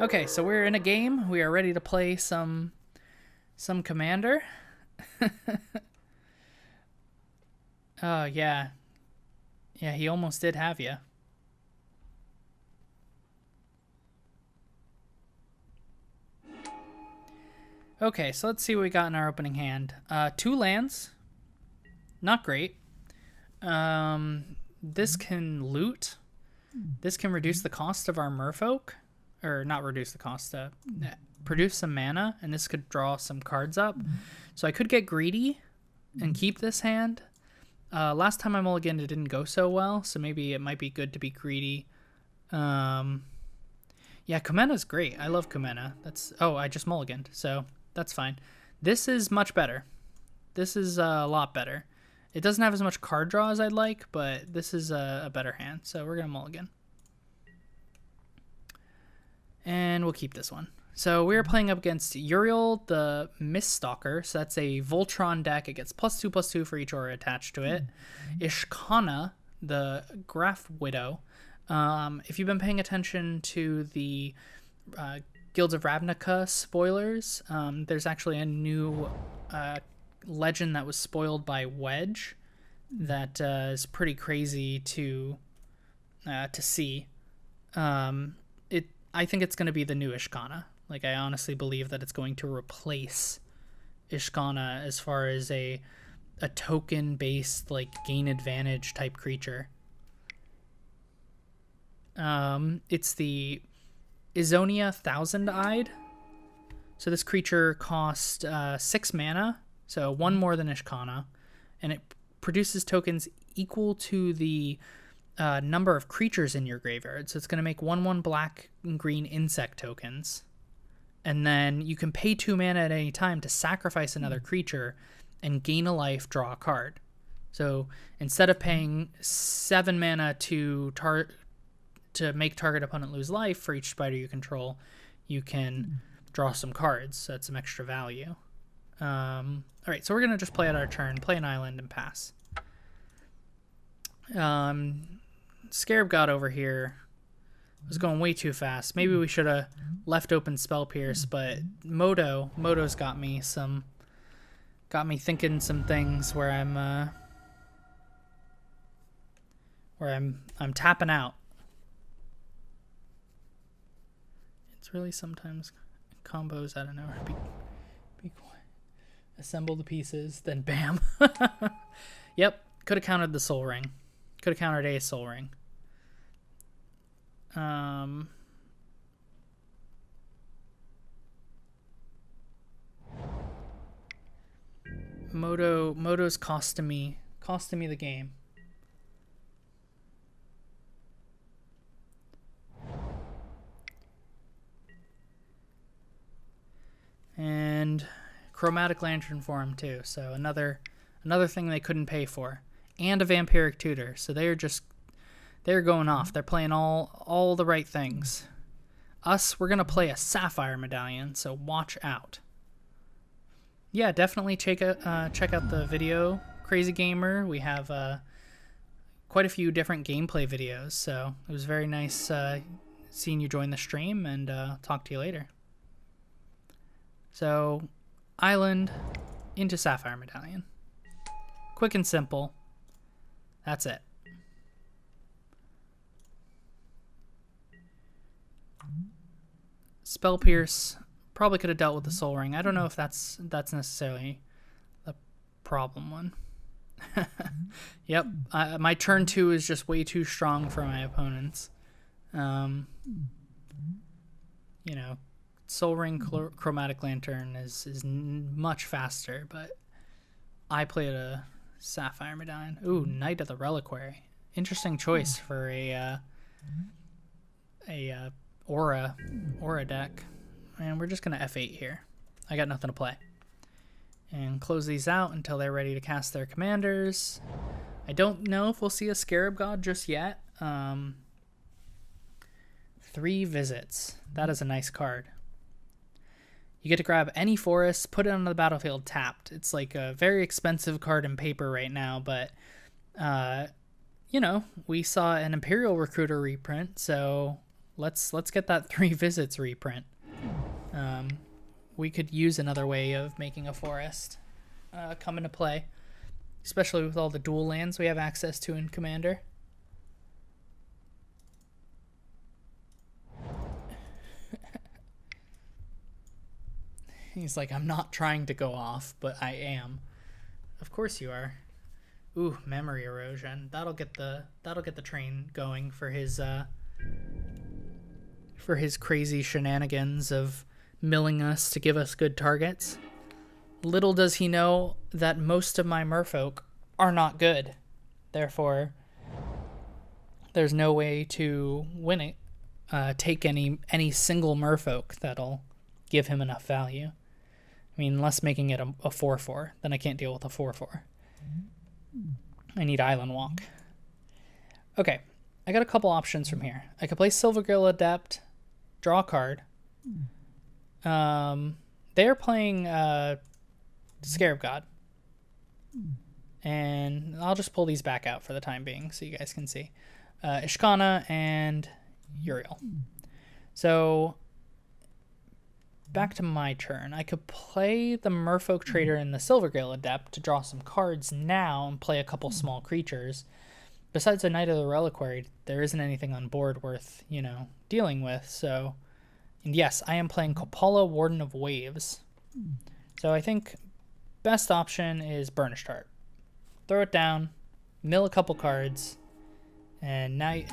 Okay, so we're in a game. We are ready to play some commander. Oh, yeah. Yeah, he almost did have you. Okay, so let's see what we got in our opening hand. 2 lands. Not great. This can loot. This can reduce the cost of our merfolk. Or not reduce the cost, produce some mana, and this could draw some cards up. So I could get greedy and keep this hand. Last time I mulliganed, it didn't go so well, so maybe it might be good to be greedy. Yeah, Kumena's great. I love Kumena. Oh, I just mulliganed, so that's fine. This is much better. This is a lot better. It doesn't have as much card draw as I'd like, but this is a better hand, so we're going to mulligan. And we'll keep this one. So we're playing up against Uril, the Miststalker. So that's a Voltron deck. It gets +2/+2 for each aura attached to it. Ishkanah, the Graph Widow. If you've been paying attention to the Guilds of Ravnica spoilers, there's actually a new legend that was spoiled by Wedge that is pretty crazy to see. I think it's going to be the new Ishkanah. Like, I honestly believe that it's going to replace Ishkanah as far as a token-based, like, gain advantage type creature. It's the Izonia Thousand-Eyed. So this creature costs 6 mana, so 1 more than Ishkanah, and it produces tokens equal to the number of creatures in your graveyard. So it's going to make 1/1 black and green insect tokens. And then you can pay 2 mana at any time to sacrifice another creature and gain a life, draw a card. So instead of paying 7 mana to make target opponent lose life for each spider you control, you can draw some cards. So that's some extra value. All right, so we're going to just play out our turn, play an island, and pass. Scarab got over here. Was going way too fast. Maybe we should have left open Spell Pierce, but Moto's got me thinking some things where I'm tapping out. It's really sometimes combos out of nowhere. Be quiet. Assemble the pieces, then bam. Yep, could have countered the Soul Ring. Could have countered a Soul Ring. Moto's costing me the game. And Chromatic Lantern for him too. So another thing they couldn't pay for. And a Vampiric Tutor. So they're going off. They're playing all the right things. Us, we're going to play a Sapphire Medallion, so watch out. Yeah, definitely check out the video, Crazy Gamer. We have quite a few different gameplay videos, so it was very nice seeing you join the stream, and talk to you later. So, Island into Sapphire Medallion. Quick and simple. That's it. Spell Pierce probably could have dealt with the Soul Ring. I don't know if that's necessarily the problem one. Yep, my turn 2 is just way too strong for my opponents. You know, Soul Ring, Chromatic Lantern is much faster, but I played a Sapphire Medallion. Ooh, Knight of the Reliquary. Interesting choice for a aura deck. And we're just gonna F8 here. I got nothing to play. And close these out until they're ready to cast their commanders. I don't know if we'll see a Scarab God just yet. 3 visits. That is a nice card. You get to grab any forest, put it on the battlefield tapped. It's like a very expensive card in paper right now, but you know, we saw an Imperial Recruiter reprint, so let's get that 3 visits reprint. We could use another way of making a forest come into play, especially with all the dual lands we have access to in Commander. He's like, I'm not trying to go off, but I am. Of course you are. Ooh, memory erosion. That'll get the train going for his crazy shenanigans of milling us to give us good targets. Little does he know that most of my merfolk are not good. Therefore, there's no way to win it. Take any single merfolk that'll give him enough value. I mean, unless making it a 4/4, then I can't deal with a 4/4. I need Island Walk. Okay, I got a couple options from here. I could play Silvergill Adept, draw a card. They're playing Scarab God. And I'll just pull these back out for the time being so you guys can see. Ishkanah and Uril. So back to my turn. I could play the Merfolk Trader and the Silvergill Adept to draw some cards now and play a couple small creatures. Besides a Knight of the Reliquary, there isn't anything on board worth, dealing with. So, and yes, I am playing Kopala, Warden of Waves. So I think best option is Burnished Heart. Throw it down, mill a couple cards, and next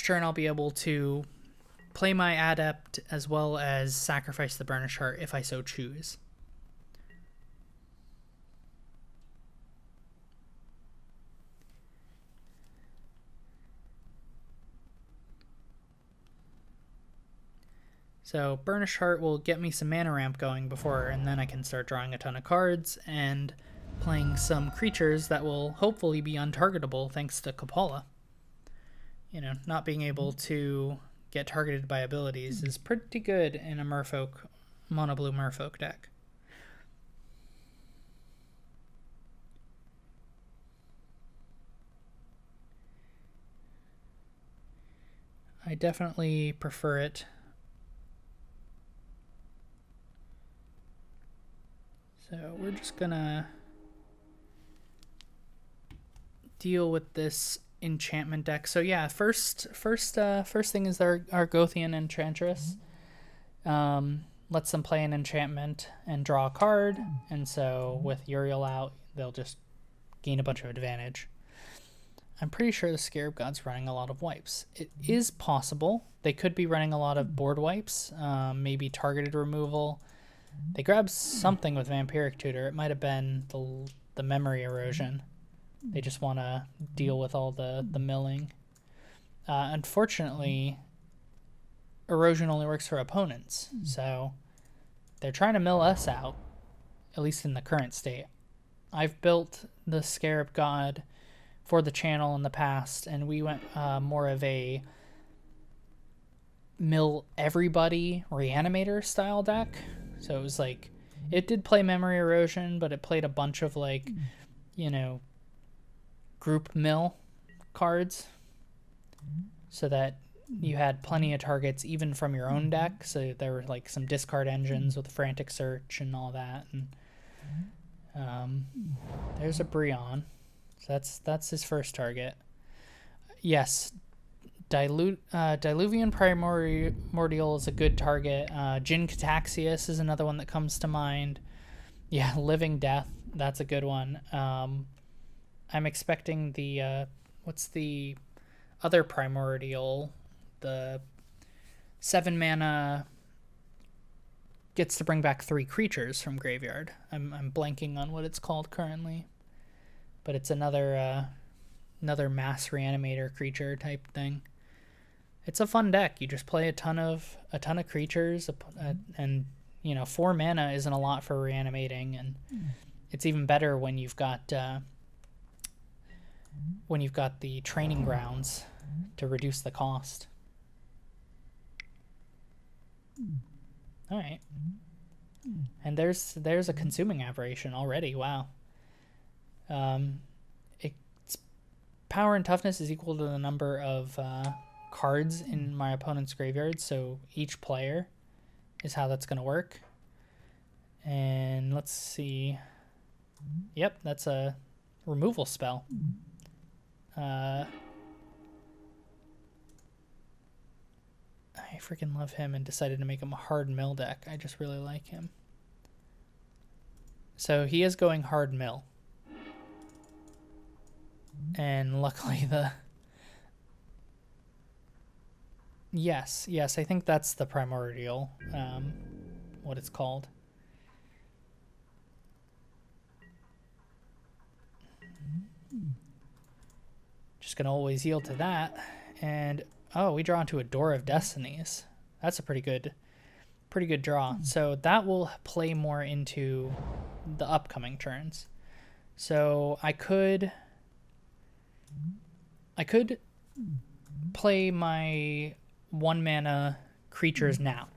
turn I'll be able to play my Adept as well as sacrifice the Burnished Heart if I so choose. So Burnished Heart will get me some mana ramp going and then I can start drawing a ton of cards and playing some creatures that will hopefully be untargetable thanks to Kopala. Not being able to get targeted by abilities is pretty good in a mono blue merfolk deck. I definitely prefer it. So we're just gonna deal with this enchantment deck. So yeah, first thing is our Gothian Enchantress. Lets them play an enchantment and draw a card, and so with Uril out, they'll just gain a bunch of advantage. I'm pretty sure the Scarab God's running a lot of wipes. It is possible they could be running a lot of board wipes, maybe targeted removal. They grabbed something with Vampiric Tutor. It might have been the memory erosion. They just want to deal with all the milling. Unfortunately, erosion only works for opponents, so they're trying to mill us out, at least in the current state. I've built the Scarab God for the channel in the past, and we went more of a mill everybody Reanimator style deck. So it was like, it did play memory erosion, but it played a bunch of group mill cards so that you had plenty of targets even from your own deck. So there were like some discard engines with Frantic Search and all that. And there's a Brionne. So that's his first target. Yes, Diluvian Primordial is a good target. Jin Cataxius is another one that comes to mind. Yeah, Living Death, that's a good one. I'm expecting the what's the other primordial? The 7 mana gets to bring back 3 creatures from graveyard. I'm blanking on what it's called currently, but it's another mass reanimator creature type thing. It's a fun deck. You just play a ton of creatures, and 4 mana isn't a lot for reanimating, and it's even better when you've got the training grounds to reduce the cost. All right, and there's a Consuming Aberration already. Wow. It's power and toughness is equal to the number of cards in my opponent's graveyard, so each player is how that's going to work. And let's see. Yep, that's a removal spell. I freaking love him and decided to make him a hard mill deck. I just really like him. So he is going hard mill. And luckily the... Yes, I think that's the primordial, what it's called. Just gonna always yield to that. And, oh, we draw into a Door of Destinies. That's a pretty good draw. So that will play more into the upcoming turns. So I could play my 1-mana creatures now,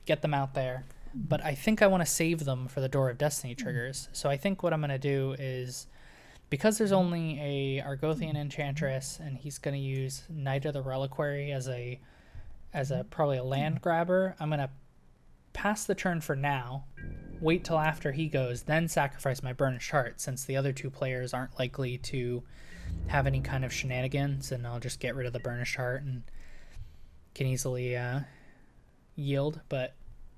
get them out there, but I think I want to save them for the Door of Destiny triggers. So I think what I'm going to do is, because there's only a Argothian Enchantress and he's going to use Knight of the Reliquary as a probably a land grabber, I'm going to pass the turn for now, wait till after he goes, then sacrifice my Burnished Heart, since the other two players aren't likely to have any kind of shenanigans, and I'll just get rid of the Burnished Heart and can easily yield. But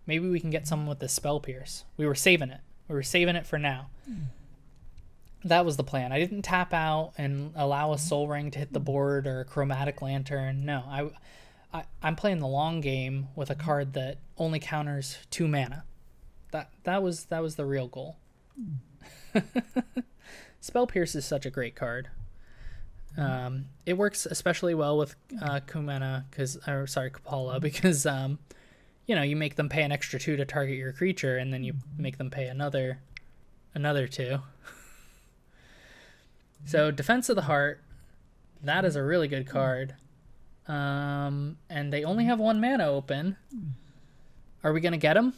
maybe we can get someone with the Spell Pierce. We were saving it for now. That was the plan. I didn't tap out and allow a Soul Ring to hit the board or a Chromatic Lantern. No, I'm playing the long game with a card that only counters 2 mana. That was the real goal. Spell Pierce is such a great card. It works especially well with Kopala, because you know, you make them pay an extra 2 to target your creature, and then you make them pay another 2. So Defense of the Heart, that is a really good card. And they only have 1 mana open. Are we gonna get him?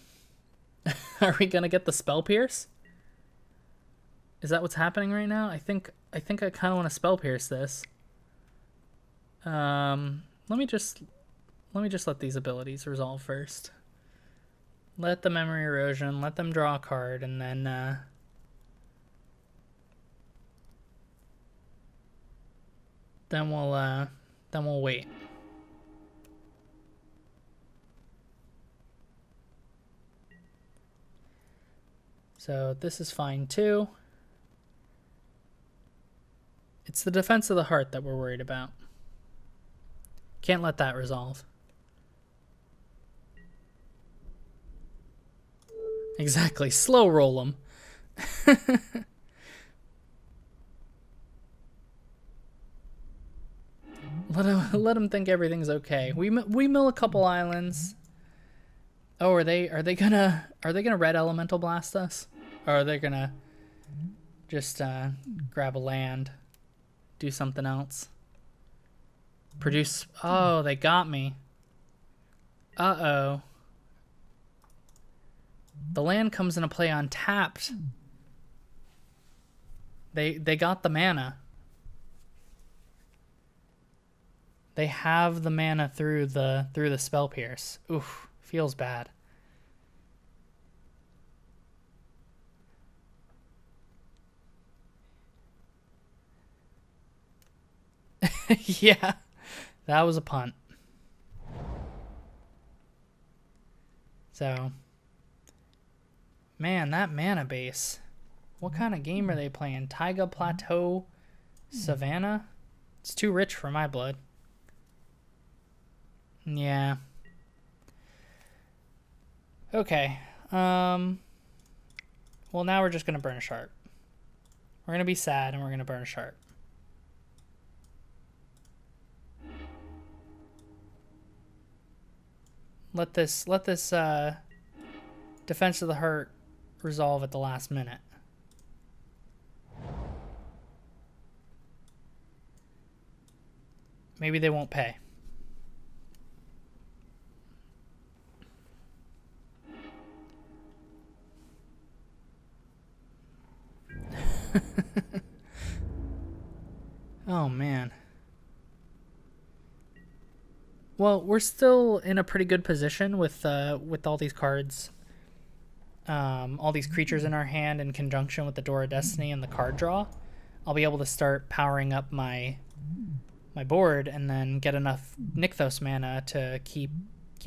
Are we gonna get the Spell Pierce? Is that what's happening right now? I think I kind of want to Spell Pierce this. Let me just let these abilities resolve first. Let the Memory Erosion, let them draw a card, and then we'll wait. So this is fine too. It's the Defense of the Heart that we're worried about. Can't let that resolve. Exactly. Slow roll them. Let him think everything's okay. We mill a couple islands. Oh, are they gonna red elemental blast us? Or are they gonna just grab a land, do something else? Produce. Oh, they got me. Uh-oh. The land comes into play untapped. They got the mana. They have the mana through the Spell Pierce. Oof, feels bad. Yeah, that was a punt. So, man, that mana base. What kind of game are they playing? Taiga Plateau Savannah? It's too rich for my blood. Yeah. Okay. Well, now we're just going to burn a Sharp. We're going to be sad and we're going to burn a Sharp. Let this Defense of the Heart resolve at the last minute. Maybe they won't pay. Oh, man. Well, we're still in a pretty good position with all these cards. All these creatures in our hand in conjunction with the Door of Destiny and the card draw. I'll be able to start powering up my board and then get enough Nykthos mana to keep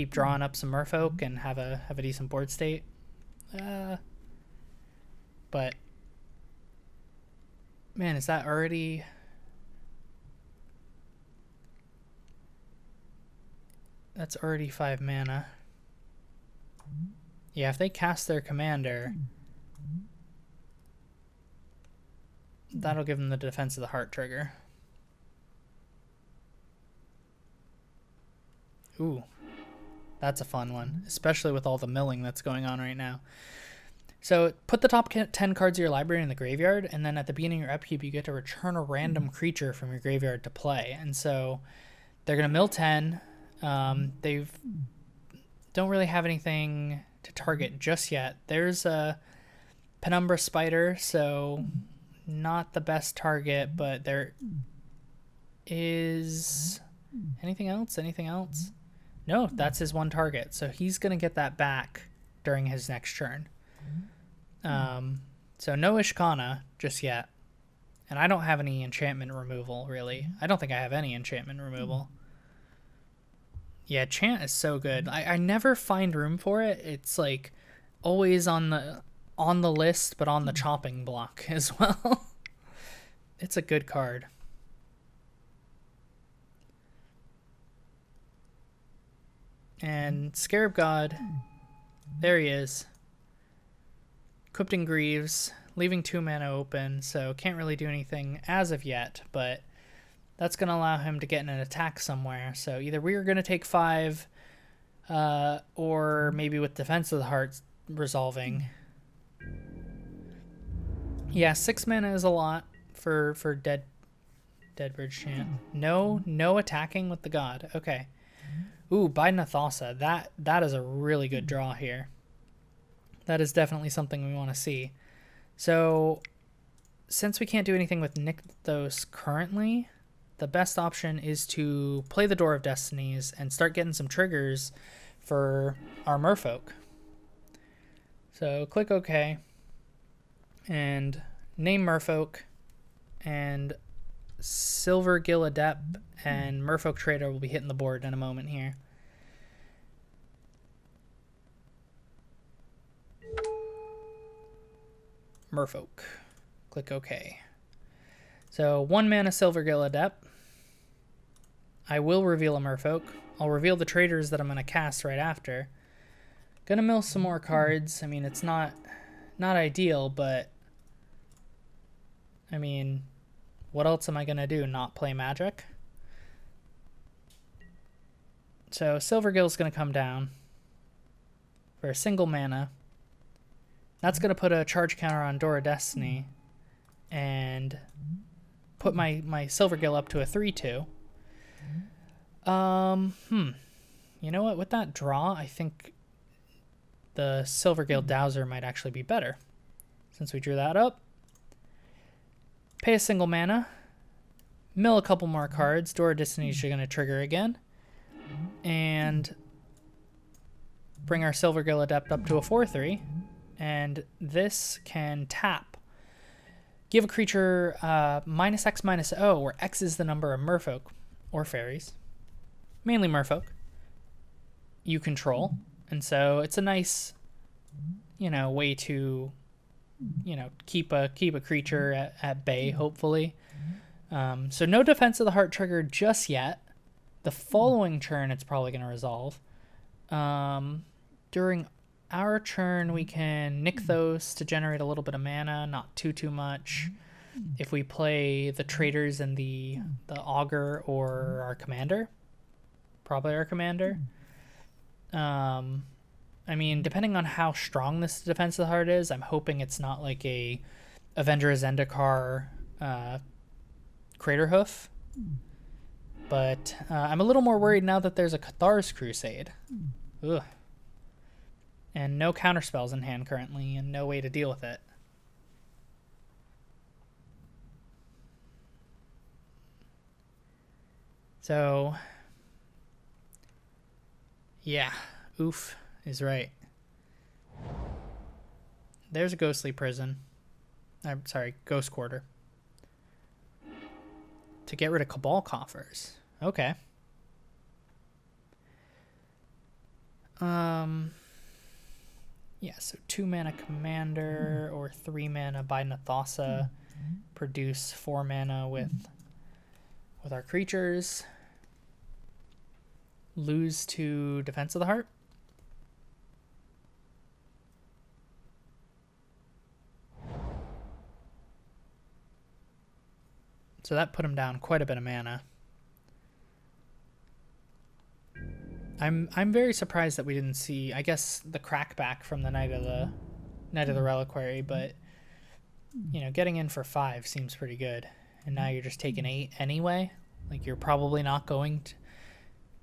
drawing up some Merfolk and have a decent board state. But man, is that already? That's already 5 mana. Yeah, if they cast their commander, that'll give them the Defense of the Heart trigger. Ooh, that's a fun one, especially with all the milling that's going on right now. So put the top 10 cards of your library in the graveyard, and then at the beginning of your upkeep, you get to return a random creature from your graveyard to play. And so they're going to mill 10. They don't really have anything to target just yet. There's a Penumbra Spider, so not the best target, but there is anything else? Anything else? No, that's his one target. So he's going to get that back during his next turn. So no Ishkanah just yet. And I don't have any enchantment removal, really. I don't think I have any enchantment removal. Yeah, Chant is so good. I never find room for it. It's like always on the list, but on the chopping block as well. It's a good card. And Scarab God, there he is. Equipped in Greaves, leaving 2 mana open, so can't really do anything as of yet, but that's going to allow him to get in an attack somewhere. So either we are going to take 5, or maybe with Defense of the Heart resolving. Yeah, 6 mana is a lot for Deadbridge Chant. No attacking with the god. Okay. Ooh, Biden Athasa. That is a really good draw here. That is definitely something we want to see. So, since we can't do anything with Nykthos currently, the best option is to play the Door of Destinies and start getting some triggers for our Merfolk. So, click OK. And name Merfolk. And Silvergill Adept and Merfolk Trader will be hitting the board in a moment here. Merfolk. Click OK. So 1 mana Silvergill Adept. I will reveal a Merfolk. I'll reveal the traders that I'm going to cast right after. Gonna mill some more cards. I mean, it's not ideal, but I mean, what else am I going to do? Not play Magic? So Silvergill's going to come down for a single mana. That's going to put a charge counter on Door of Destiny and put my Silvergill up to a 3/2. You know what? With that draw, I think the Silvergill Dowser might actually be better. Since we drew that up. Pay a single mana. Mill a couple more cards. Door of Destiny is going to trigger again. And bring our Silvergill Adept up to a 4/3. And this can tap. Give a creature -X/-0, where X is the number of Merfolk or fairies. Mainly Merfolk. You control. And so it's a nice, way to, keep a creature at bay, hopefully. So no Defense of the Heart trigger just yet. The following turn, it's probably going to resolve. During our turn, we can Nykthos to generate a little bit of mana, not too much. If we play the traders and the Augur or our commander, probably our commander. I mean, depending on how strong this Defense of the Heart is, I'm hoping it's not like a Avenger Zendikar Craterhoof. But I'm a little more worried now that there's a Cathar's Crusade. Ugh. And no counterspells in hand currently, and no way to deal with it. So, yeah, oof is right. There's a ghostly prison. I'm sorry, ghost quarter. To get rid of Cabal coffers. Okay. Yeah, so 2 mana commander or 3 mana by Nathasa. Produce 4 mana with our creatures. Lose to Defense of the Heart. So that put him down quite a bit of mana. I'm very surprised that we didn't see, I guess, the crackback from the Night of the Reliquary, but you know, getting in for 5 seems pretty good. And now you're just taking 8 anyway. Like, you're probably not going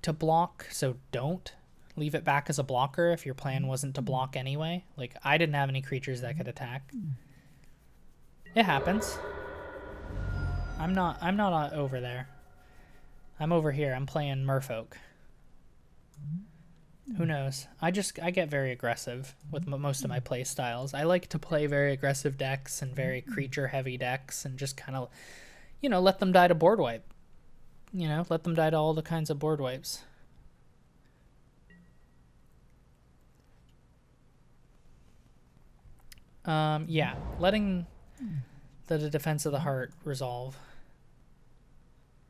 to block, so don't leave it back as a blocker if your plan wasn't to block anyway. Like, I didn't have any creatures that could attack. It happens. I'm not over there. I'm over here. I'm playing Merfolk. Who knows? I get very aggressive with most of my play styles. I like to play very aggressive decks and very creature heavy decks and just kind of, you know, let them die to board wipe. You know, let them die to all the kinds of board wipes. Yeah, letting the Defense of the Heart resolve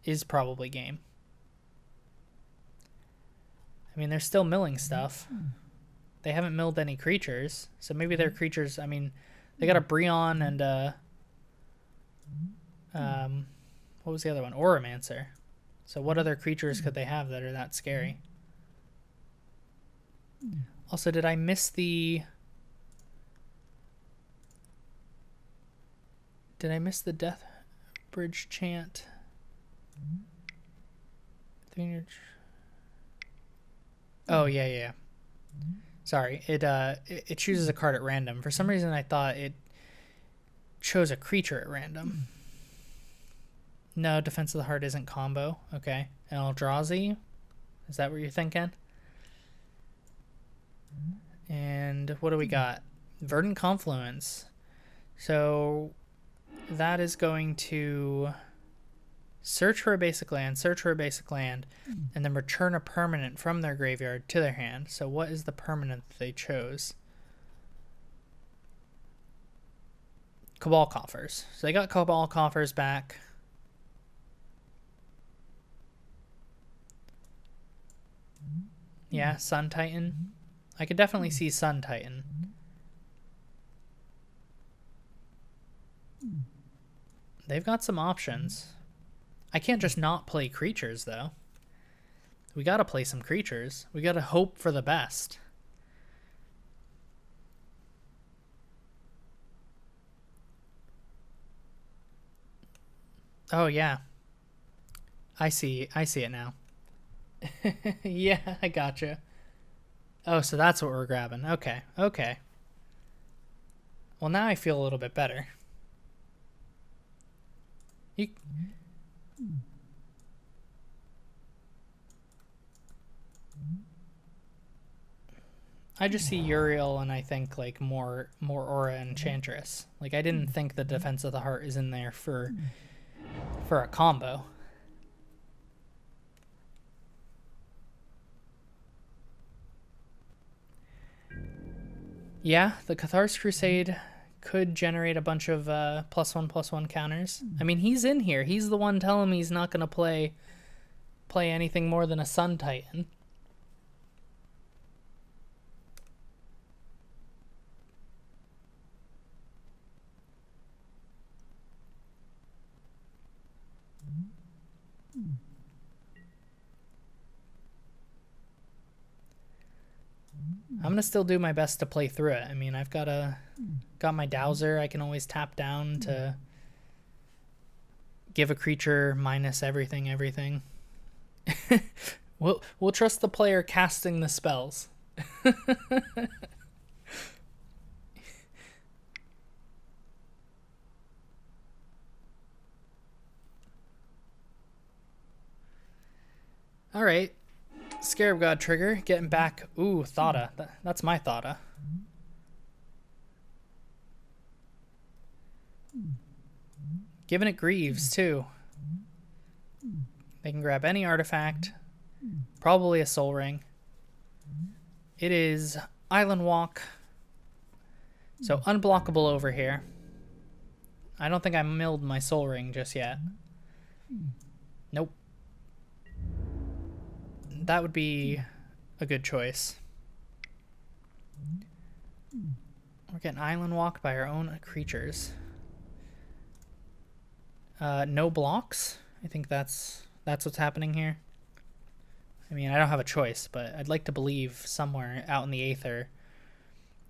is probably game. I mean, they're still milling stuff. They haven't milled any creatures, so maybe their creatures, I mean, they got a Brionne and what was the other one? Oromancer. So what other creatures could they have that are that scary? Also, did I miss the Death Bridge chant? Oh, yeah. Sorry, it chooses a card at random. For some reason, I thought it chose a creature at random. No, Defense of the Heart isn't combo. Okay. Eldrazi? Is that what you're thinking? And what do we got? Verdant Confluence. So that is going to search for a basic land, and then return a permanent from their graveyard to their hand. So what is the permanent that they chose? Cabal Coffers. So they got Cabal Coffers back. Yeah, Sun Titan. I could definitely see Sun Titan. They've got some options. I can't just not play creatures, though. We gotta play some creatures. We gotta hope for the best. Oh, yeah. I see it now. Yeah, I gotcha. Oh, so that's what we're grabbing. Okay. Well, now I feel a little bit better. I just see Uril and I think like more Aura Enchantress. Like, I didn't think the Defense of the Heart is in there for a combo. Yeah, the Cathar's Crusade could generate a bunch of +1/+1 counters. I mean, he's in here. He's the one telling me he's not going to play anything more than a Sun Titan. I'm going to still do my best to play through it. I mean, I've got my Dowser. I can always tap down to give a creature minus everything. We'll trust the player casting the spells. Alright. Scarab God trigger. Getting back. Ooh, Thada. That's my Thada. Giving it Greaves, too. They can grab any artifact. Probably a Soul Ring. It is Island Walk. So unblockable over here. I don't think I milled my Soul Ring just yet. Nope. That would be a good choice. We're getting Island Walked by our own creatures. No blocks. I think that's what's happening here. I mean, I don't have a choice, but I'd like to believe somewhere out in the aether,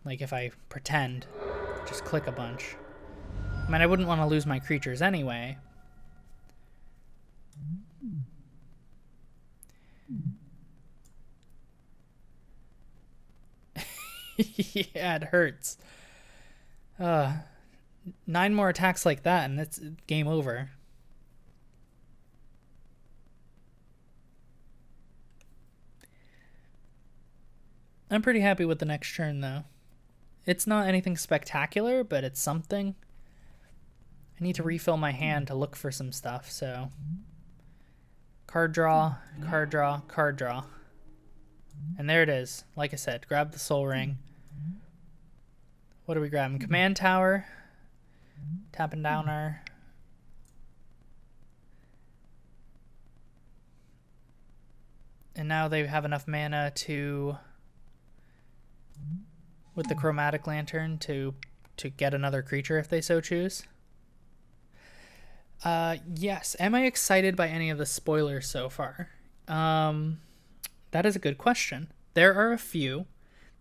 like if I pretend, just click a bunch. I mean, I wouldn't want to lose my creatures anyway. Yeah, it hurts. 9 more attacks like that and it's game over. I'm pretty happy with the next turn though. It's not anything spectacular, but it's something. I need to refill my hand to look for some stuff, so card draw, card draw, card draw. And there it is. Like I said, grab the Soul Ring. What are we grabbing? Command Tower. Tapping down our... And now they have enough mana to... with the Chromatic Lantern to get another creature if they so choose. Yes. Am I excited by any of the spoilers so far? That is a good question. There are a few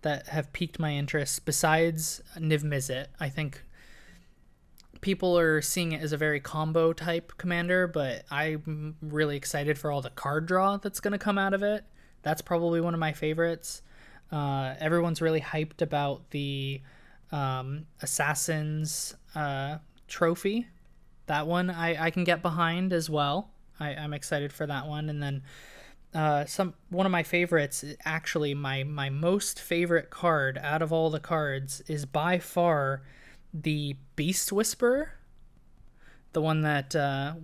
that have piqued my interest besides Niv Mizzet. I think people are seeing it as a very combo type commander, but I'm really excited for all the card draw that's going to come out of it. That's probably one of my favorites. Everyone's really hyped about the Assassin's trophy. That one I can get behind as well. I'm excited for that one. And then one of my favorites, actually my most favorite card out of all the cards, is by far the Beast Whisperer. The one that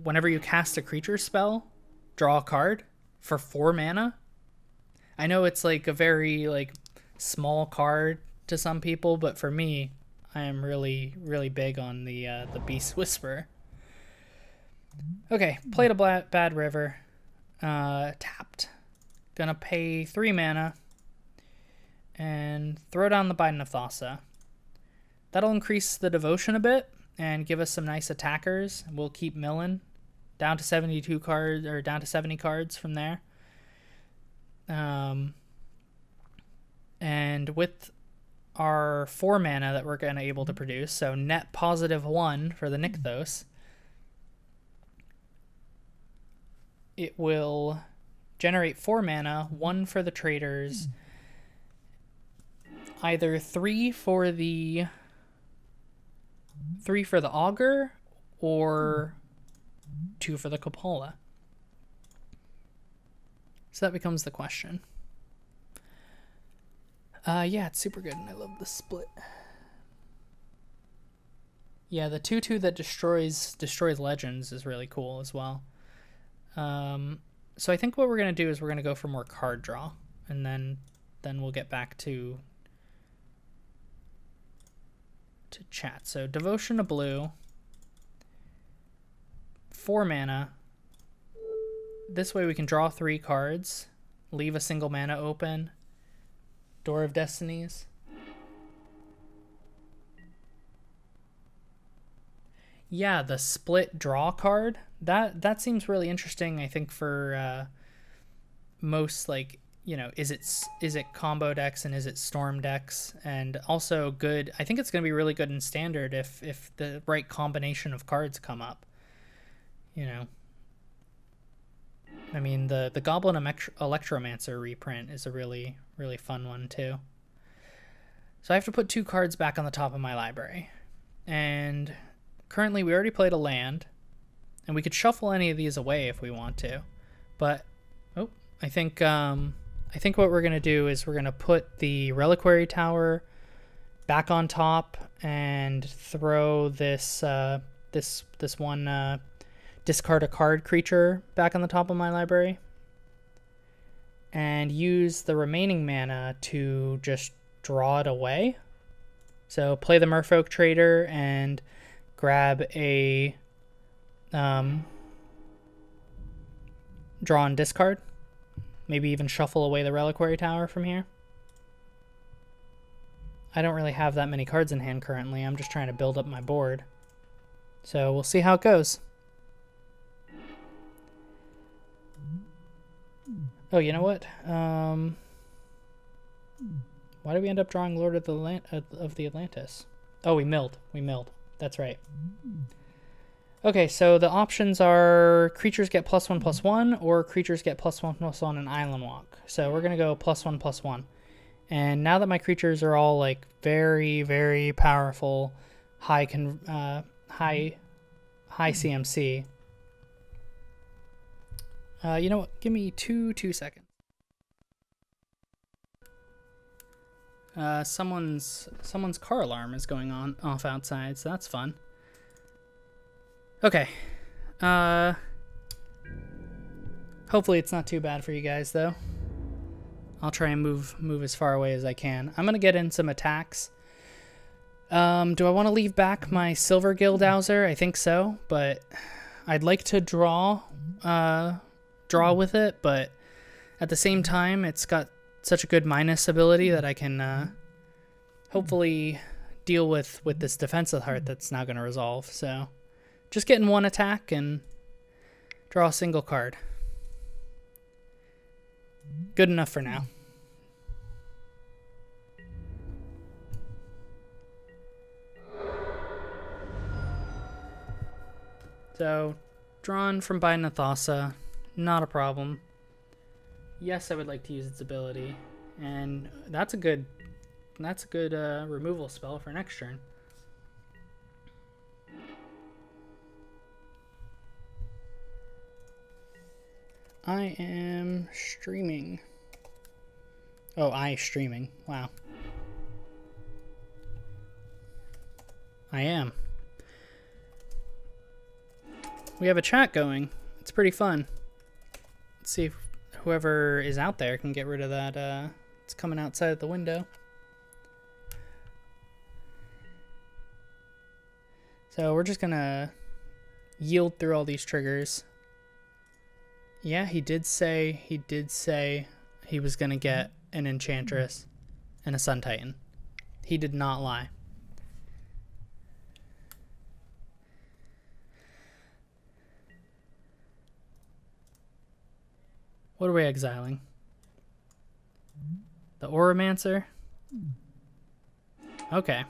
whenever you cast a creature spell, draw a card for 4 mana. I know it's like a very like small card to some people, but for me, I am really, really big on the Beast Whisperer. Okay, played a bad river. Tapped. Gonna pay 3 mana and throw down the Biden of Thassa. That'll increase the devotion a bit and give us some nice attackers. We'll keep milling down to 72 cards, or down to 70 cards from there. And with our 4 mana that we're gonna able to produce, so net +1 for the Nykthos, it will generate 4 mana, 1 for the traders, either 3 for the Augur, or 2 for the Kopala. So that becomes the question. Yeah, it's super good, and I love the split. Yeah, the 2/2 that destroys legends is really cool as well. So I think what we're gonna do is we're gonna go for more card draw, and then we'll get back to chat. So Devotion to blue, 4 mana. This way we can draw 3 cards, leave a single mana open. Door of Destinies. Yeah, the split draw card. That seems really interesting, I think, for most, like, you know, is it combo decks and is it storm decks, and also good. I think it's going to be really good in standard if the right combination of cards come up. You know, I mean, the Goblin Electromancer reprint is a really, really fun one too. So I have to put 2 cards back on the top of my library, and currently we already played a land, and we could shuffle any of these away if we want to, but oh, I think what we're gonna do is we're gonna put the reliquary tower back on top and throw this this one discard a card creature back on the top of my library, and use the remaining mana to just draw it away. So play the Merfolk Trader and grab a draw and discard. Maybe even shuffle away the Reliquary Tower from here. I don't really have that many cards in hand currently. I'm just trying to build up my board. So we'll see how it goes. Oh, you know what? Why did we end up drawing Lord of the Atlantis? Oh, we milled. That's right. Okay, so the options are creatures get +1/+1 or creatures get +1/+1 in Island Walk. So we're gonna go +1/+1. And now that my creatures are all like very, very powerful, high CMC. You know what? Give me two seconds. Someone's car alarm is going off outside, so that's fun. Okay. Hopefully it's not too bad for you guys though. I'll try and move as far away as I can. I'm gonna get in some attacks. Do I want to leave back my Silver Guildhauser? I think so, but I'd like to draw with it, but at the same time it's got such a good minus ability that I can hopefully deal with this defensive heart that's now going to resolve. So just getting one attack and draw a single card. Good enough for now. So drawn from Biden Athasa, not a problem. Yes, I would like to use its ability, and that's a good removal spell for next turn. I am streaming. Oh, streaming. Wow. I am. We have a chat going. It's pretty fun. Let's see if whoever is out there can get rid of that. It's coming outside the window. So we're just gonna yield through all these triggers. Yeah, he did say he was gonna get an Enchantress and a Sun Titan. He did not lie. What are we exiling? The Oromancer? Okay.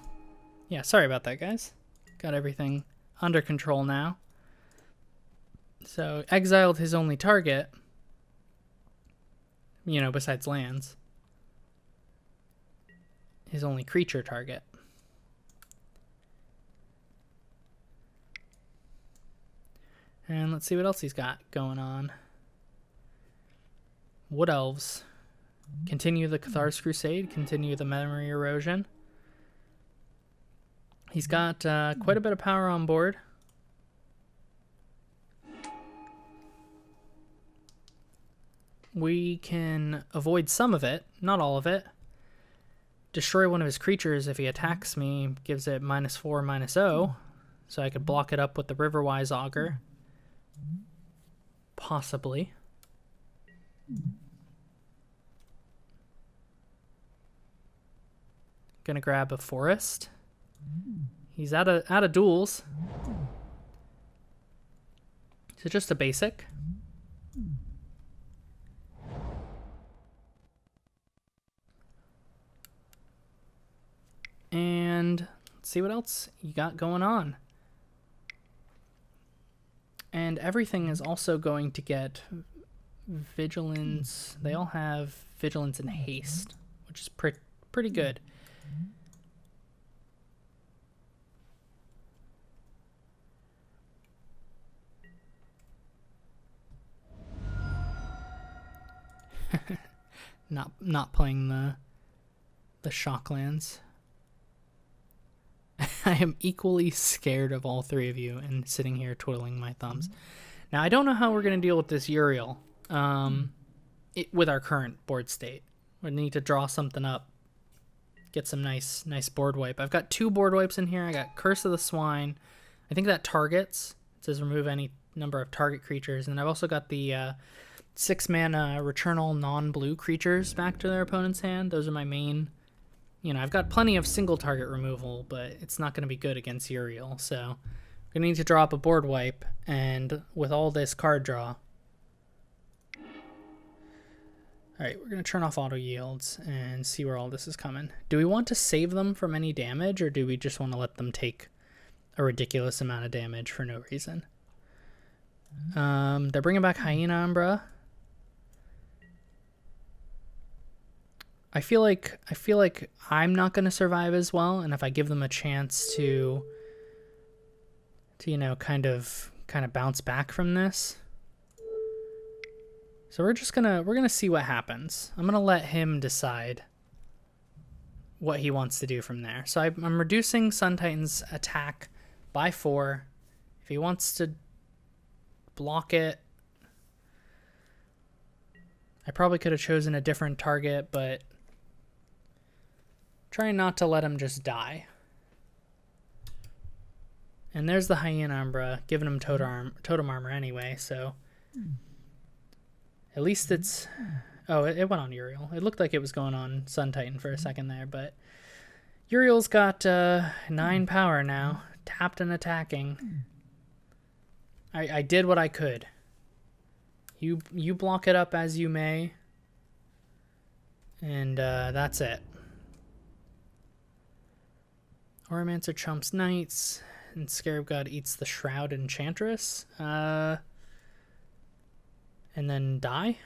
Yeah, sorry about that, guys. Got everything under control now. So, exiled his only target, you know, besides lands. His only creature target. And let's see what else he's got going on. Wood Elves. Continue the Cathar's Crusade. Continue the Memory Erosion. He's got quite a bit of power on board. We can avoid some of it, not all of it. Destroy one of his creatures if he attacks me, gives it -4, -0. So I could block it up with the Riverwise Augur. Possibly. Gonna grab a Forest. He's out of duels. So just a basic. And let's see what else you got going on. And everything is also going to get Vigilance. They all have Vigilance and Haste, which is pretty good. not playing the Shocklands. I am equally scared of all three of you and sitting here twiddling my thumbs. Now, I don't know how we're going to deal with this Uril with our current board state. We need to draw something up. Get some nice board wipe. I've got 2 board wipes in here. I got Curse of the Swine. I think that targets. It says remove any number of target creatures. And I've also got the 6 mana return all non-blue creatures back to their opponent's hand. Those are my main. You know, I've got plenty of single target removal, but it's not going to be good against Uril. So I'm going to need to draw up a board wipe. And with all this card draw. Alright, we're going to turn off auto yields and see where all this is coming. Do we want to save them from any damage, or do we just want to let them take a ridiculous amount of damage for no reason? They're bringing back Hyena Umbra. I feel like I'm not going to survive as well, and if I give them a chance to you know, kind of bounce back from this. So we're gonna see what happens. I'm gonna let him decide what he wants to do from there. So I'm reducing Sun Titan's attack by 4. If he wants to block it, I probably could have chosen a different target, but trying not to let him just die. And there's the Hyena Umbra, giving him totem armor anyway, so at least it's... Oh, it went on Uril. It looked like it was going on Sun Titan for a second there, but Uril's got 9 power now, tapped and attacking. I did what I could. You block it up as you may, and that's it. Oromancer chumps Knights, and Scarab God eats the Shroud Enchantress, and then die.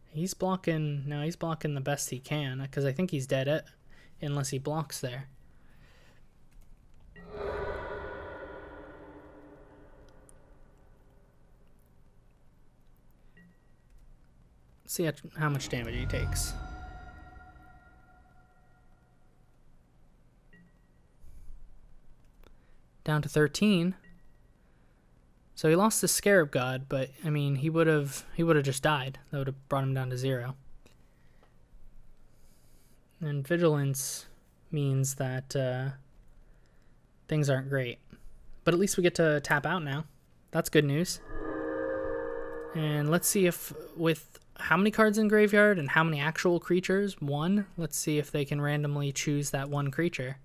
He's blocking the best he can, because I think he's dead unless he blocks there. Let's see how much damage he takes. Down to 13. So he lost the Scarab God, but I mean he would have just died. That would have brought him down to 0. And Vigilance means that things aren't great. But at least we get to tap out now. That's good news. And let's see if with how many cards in graveyard and how many actual creatures? 1. Let's see if they can randomly choose that 1 creature.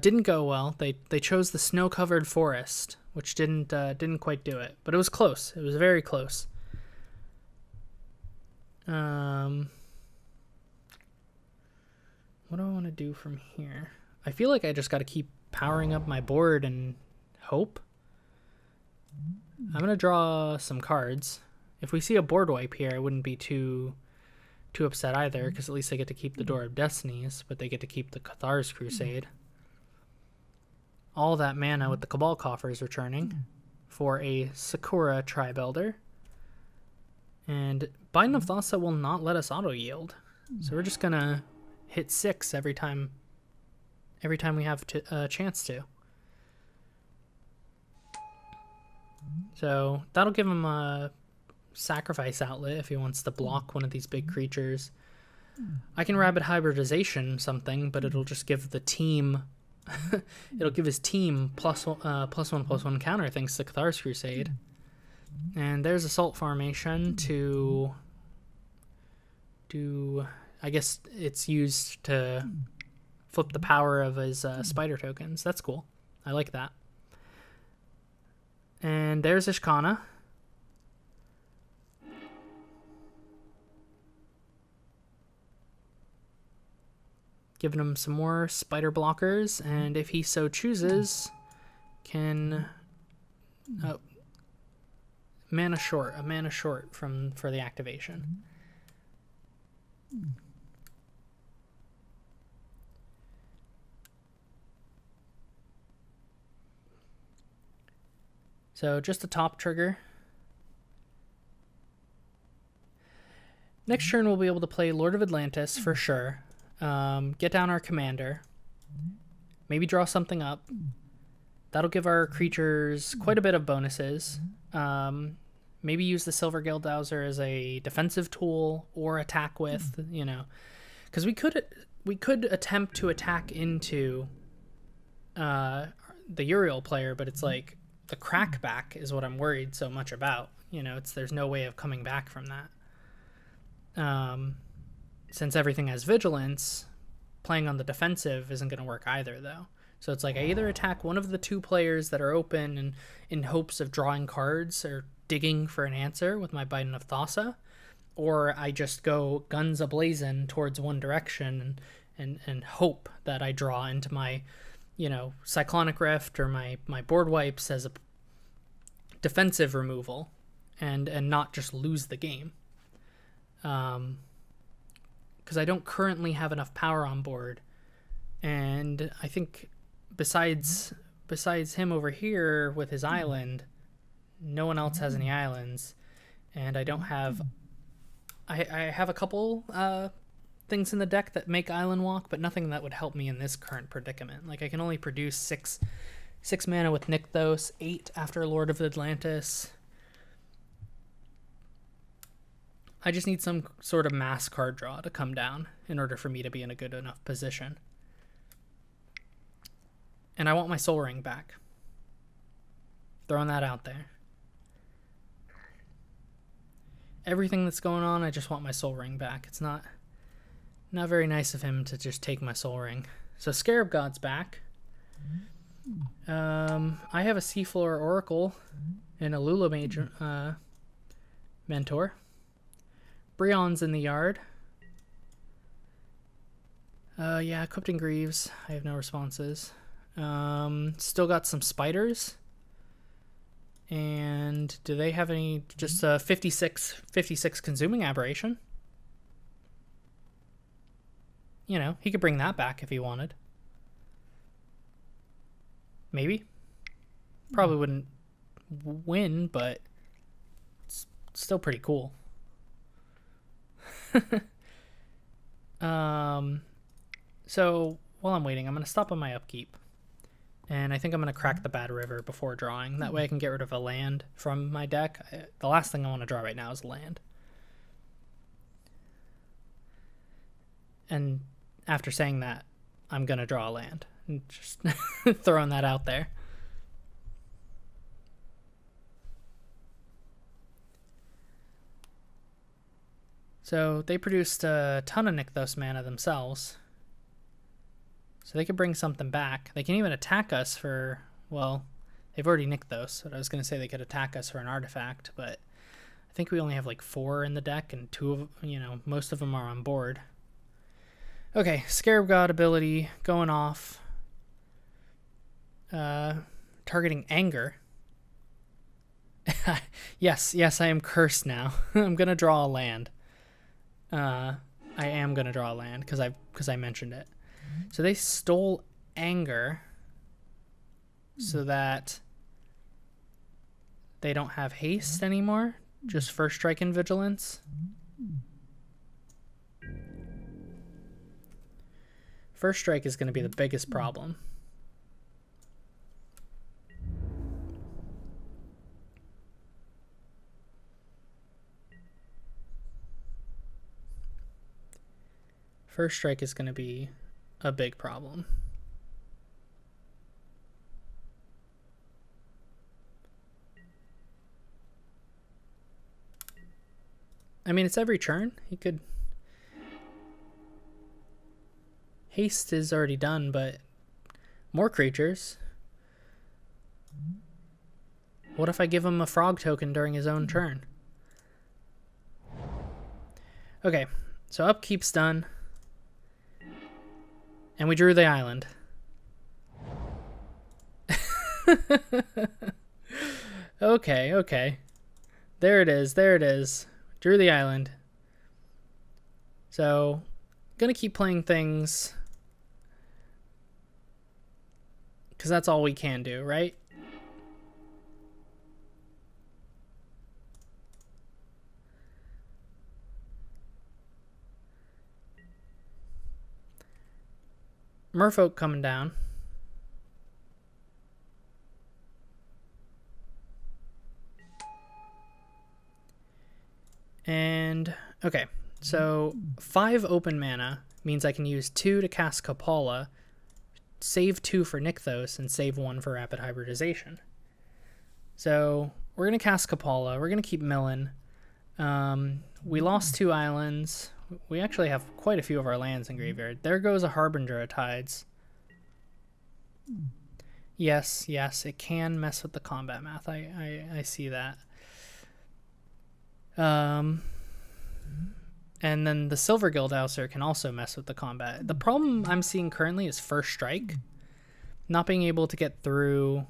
Didn't go well. They chose the snow-covered forest, which didn't quite do it, but it was close. It was very close. What do I want to do from here? I feel like I just got to keep powering up my board and hope. I'm gonna draw some cards. If we see a board wipe here, I wouldn't be too upset either, because at least they get to keep the Door of Destinies, but they get to keep the Cathar's Crusade. All that mana with the Cabal Coffers returning for a Sakura Tribe Elder. And Binding of Thassa will not let us auto yield. So we're just gonna hit 6 every time we have a chance to. So that'll give him a sacrifice outlet if he wants to block one of these big creatures. I can Rabid Hybridization something, but it'll just give the team... it'll give his team +1/+1 counter thanks to Cathar's Crusade. And there's Assault Formation to do... I guess it's used to flip the power of his spider tokens. That's cool. I like that. And there's Ishkanah. Giving him some more spider blockers, and if he so chooses, can... Oh, a mana short for the activation. So just a top trigger. Next turn we'll be able to play Lord of Atlantis for sure. Get down our commander. Maybe draw something up. That'll give our creatures quite a bit of bonuses. Maybe use the Silver Guilddowser as a defensive tool or attack with, you know. Because we could attempt to attack into the Uril player, but it's like the crackback is what I'm worried so much about. You know, there's no way of coming back from that. Since everything has vigilance, playing on the defensive isn't going to work either, though. So it's like I either attack one of the two players that are open and in hopes of drawing cards or digging for an answer with my Biden of Thassa, or I just go guns a-blazing towards one direction and hope that I draw into my, you know, Cyclonic Rift or my board wipes as a defensive removal and not just lose the game. Because I don't currently have enough power on board, and I think besides him over here with his island, no one else has any islands, and I don't have. I have a couple things in the deck that make island walk, but nothing that would help me in this current predicament. Like I can only produce six mana with Nykthos, 8 after Lord of Atlantis. I just need some sort of mass card draw to come down in order for me to be in a good enough position. And I want my Soul Ring back. Throwing that out there. Everything that's going on, I just want my Soul Ring back. It's not very nice of him to just take my Soul Ring. So Scarab God's back. I have a Seafloor Oracle and a Lula Mage Mentor. Brion's in the yard. Yeah, Crypton Greaves. I have no responses. Still got some spiders. And do they have any? Just 56 Consuming Aberration. You know, he could bring that back if he wanted. Maybe. Probably wouldn't win, but it's still pretty cool. So while I'm waiting, I'm going to stop on my upkeep. And I think I'm going to crack the Bad River before drawing. That way I can get rid of a land from my deck. The last thing I want to draw right now is land. And after saying that, I'm going to draw a land. Just throwing that out there. So they produced a ton of Nykthos mana themselves. So they could bring something back. They can even attack us for, well, they've already Nykthos. But I was going to say they could attack us for an artifact, but I think we only have like 4 in the deck, and 2 of, you know, most of them are on board. Okay, Scarab God ability going off. Targeting anger. Yes, I am cursed now. I'm going to draw a land. I am going to draw a land because I mentioned it. So they stole anger so that they don't have haste anymore, just first strike and vigilance. First strike is going to be the biggest problem. First strike is going to be a big problem. I mean, it's every turn. He could... Haste is already done, but more creatures. What if I give him a frog token during his own turn? Okay, so upkeep's done. And we drew the island. Okay. There it is. Drew the island. So, gonna keep playing things. Because that's all we can do, right? Merfolk coming down. And, okay, so 5 open mana means I can use 2 to cast Kopala, save 2 for Nykthos, and save 1 for Rapid Hybridization. So we're going to cast Kopala. We're going to keep milling. We lost 2 islands. We actually have quite a few of our lands in graveyard. There goes a Harbinger of Tides. Yes, yes, it can mess with the combat math. I see that. And then the Silver Guildhouser can also mess with the combat. The problem I'm seeing currently is First Strike. Not being able to get through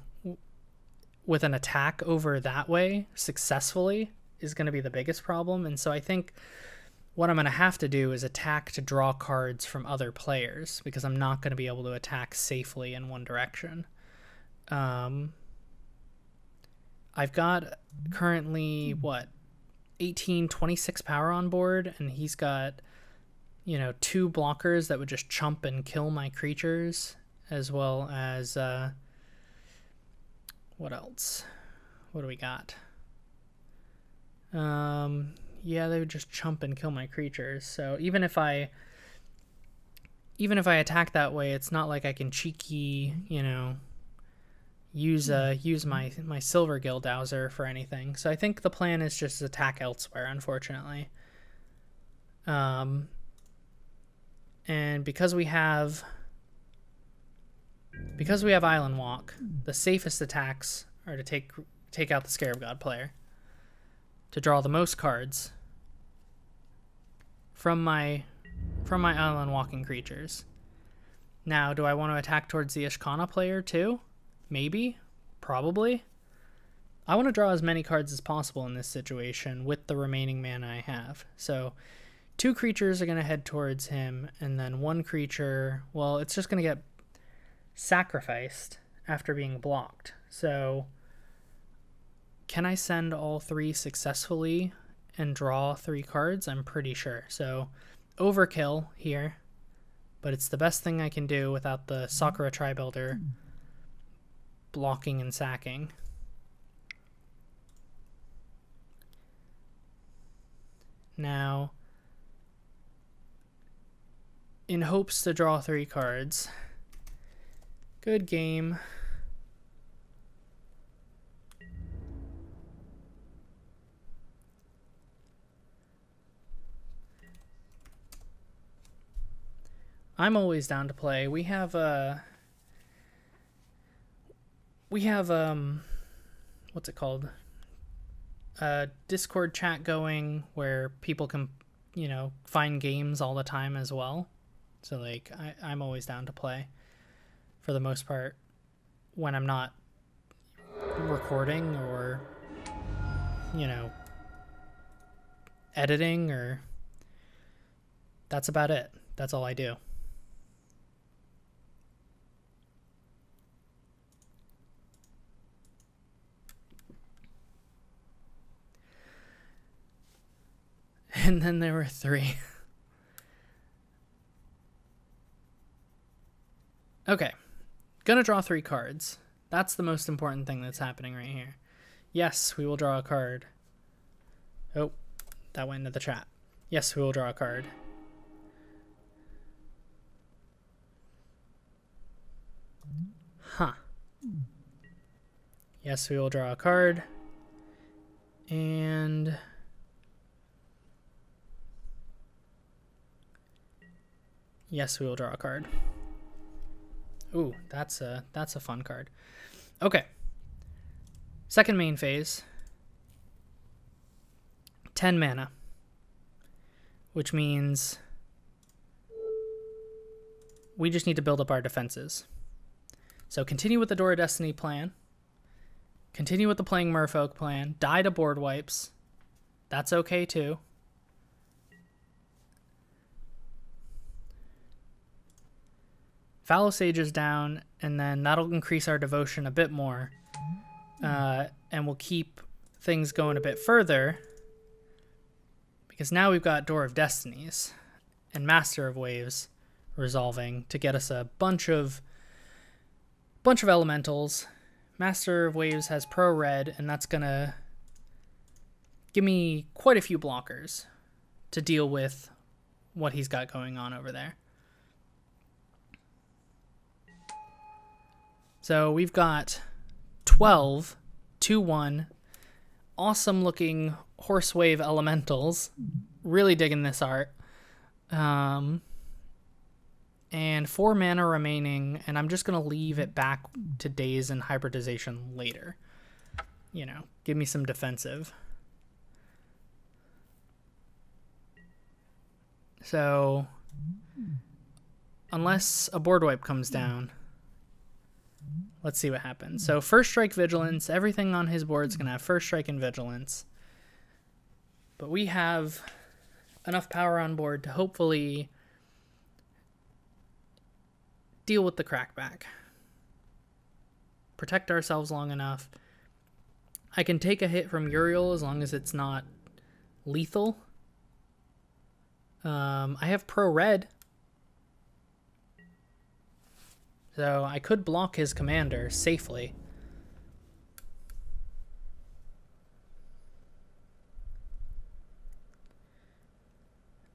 with an attack over that way successfully is going to be the biggest problem. And so I think what I'm going to have to do is attack to draw cards from other players, because I'm not going to be able to attack safely in one direction. I've got currently, 26 power on board, and he's got, 2 blockers that would just chump and kill my creatures, as well as, what else? What do we got? Yeah, they would just chump and kill my creatures. So even if I attack that way, it's not like I can cheeky, use my Silver Guildhouser for anything. So I think the plan is just attack elsewhere, unfortunately. And because we have Island Walk, the safest attacks are to take out the Scarab God player to draw the most cards from my Island Walking creatures. Now, do I want to attack towards the Ishkanah player too? Maybe, probably. I want to draw as many cards as possible in this situation with the remaining mana I have. So 2 creatures are going to head towards him, and then 1 creature, well, it's just going to get sacrificed after being blocked. So can I send all 3 successfully and draw 3 cards? I'm pretty sure. So overkill here, but it's the best thing I can do without the Sakura Tri-Builder blocking and sacking. Now, in hopes to draw 3 cards, good game. I'm always down to play. We have what's it called? Discord chat going where people can, find games all the time as well. So like I'm always down to play for the most part when I'm not recording or, editing, or that's about it. That's all I do. And then there were 3. Okay. Gonna draw 3 cards. That's the most important thing that's happening right here. Yes, we will draw a card. Oh, that went into the chat. Yes, we will draw a card. Huh. Yes, we will draw a card. And yes, we will draw a card. Ooh, that's a fun card. Okay. Second main phase. 10 mana. Which means we just need to build up our defenses. So continue with the Door of Destiny plan. Continue with the playing Merfolk plan. Die to board wipes. That's okay too. Fallow Sage is down, and then that'll increase our devotion a bit more. And we'll keep things going a bit further, because now we've got Door of Destinies and Master of Waves resolving to get us a bunch of elementals. Master of Waves has pro red, and that's gonna give me quite a few blockers to deal with what he's got going on over there. So we've got 12 2/1 awesome looking horse wave elementals. Really digging this art. And 4 mana remaining, and I'm just going to leave it back to Daze and Hybridization later. You know, give me some defensive. So, unless a board wipe comes down, let's see what happens. So, First Strike Vigilance, everything on his board is going to have First Strike and Vigilance. But we have enough power on board to hopefully deal with the crackback. Protect ourselves long enough. I can take a hit from Uril as long as it's not lethal. I have pro red, so I could block his commander safely.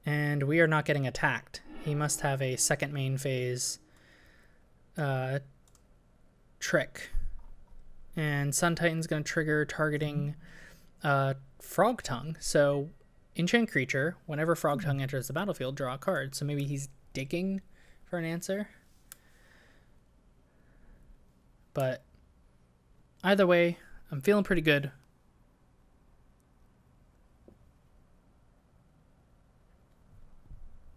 And we are not getting attacked. He must have a second main phase trick. And Sun Titan's going to trigger targeting Frog Tongue. So enchant creature, whenever Frog Tongue enters the battlefield, draw a card. So maybe he's digging for an answer. But either way, I'm feeling pretty good.